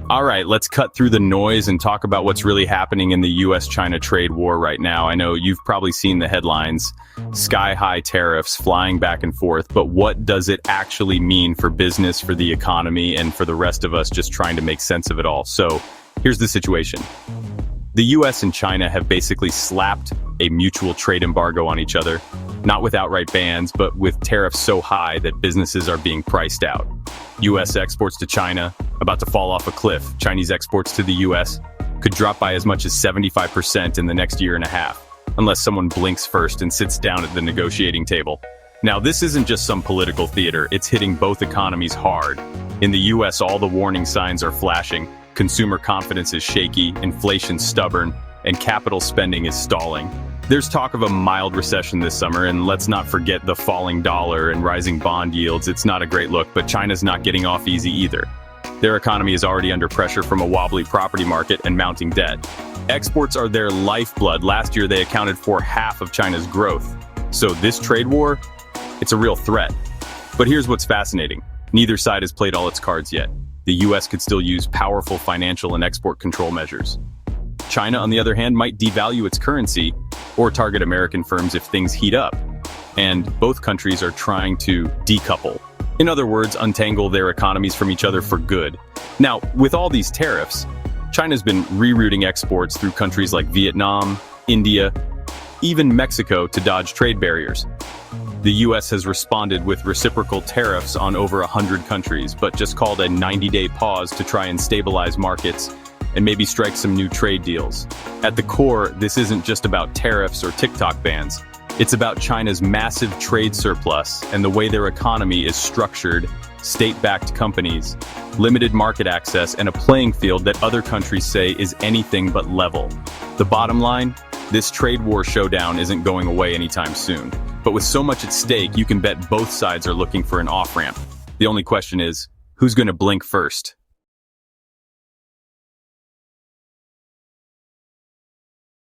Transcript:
All right, let's cut through the noise and talk about what's really happening in the US-China trade war right now. I know you've probably seen the headlines, sky-high tariffs flying back and forth, but what does it actually mean for business, for the economy, and for the rest of us just trying to make sense of it all? So here's the situation. The US and China have basically slapped a mutual trade embargo on each other, not with outright bans, but with tariffs so high that businesses are being priced out. US exports to China about to fall off a cliff. Chinese exports to the US could drop by as much as 75% in the next year and a half, unless someone blinks first and sits down at the negotiating table. Now, this isn't just some political theater, it's hitting both economies hard. In the US, all the warning signs are flashing. Consumer confidence is shaky, inflation's stubborn, and capital spending is stalling. There's talk of a mild recession this summer, and let's not forget the falling dollar and rising bond yields. It's not a great look, but China's not getting off easy either. Their economy is already under pressure from a wobbly property market and mounting debt. Exports are their lifeblood. Last year, they accounted for half of China's growth. So this trade war, it's a real threat. But here's what's fascinating. Neither side has played all its cards yet. The US could still use powerful financial and export control measures. China, on the other hand, might devalue its currency or target American firms if things heat up. And both countries are trying to decouple. In other words, untangle their economies from each other for good. Now, with all these tariffs, China's been rerouting exports through countries like Vietnam, India, even Mexico to dodge trade barriers. The US has responded with reciprocal tariffs on over 100 countries, but just called a 90-day pause to try and stabilize markets and maybe strike some new trade deals. At the core, this isn't just about tariffs or TikTok bans. It's about China's massive trade surplus and the way their economy is structured, state-backed companies, limited market access, and a playing field that other countries say is anything but level. The bottom line, this trade war showdown isn't going away anytime soon. But with so much at stake, you can bet both sides are looking for an off-ramp. The only question is, who's going to blink first?